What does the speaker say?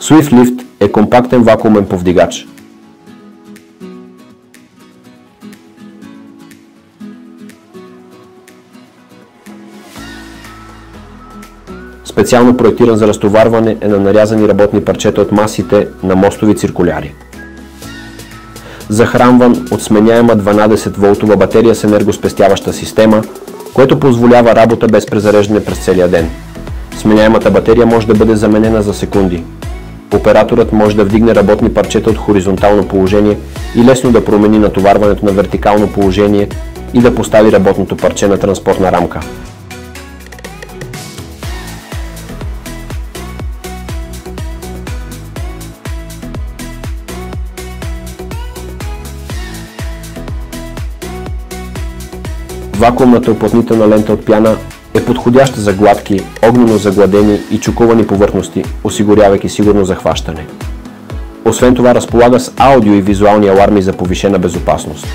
SwiftLift е компактен вакуумен повдигач. Специално проектиран за разтоварване е на нарязани работни парчета от масите на мостови циркуляри. Захранван от сменяема 12-волтова батерия с енергоспестяваща система, което позволява работа без презареждане през целия ден. Сменяемата батерия може да бъде заменена за секунди. Операторът може да вдигне работни парчета от хоризонтално положение и лесно да промени натоварването на вертикално положение и да постави работното парче на транспортна рамка. Вакуумната уплътнителна лента от пяна е подходяща за гладки, огнено загладени и чукувани повърхности, осигурявайки сигурно захващане. Освен това разполага с аудио и визуални аларми за повишена безопасност.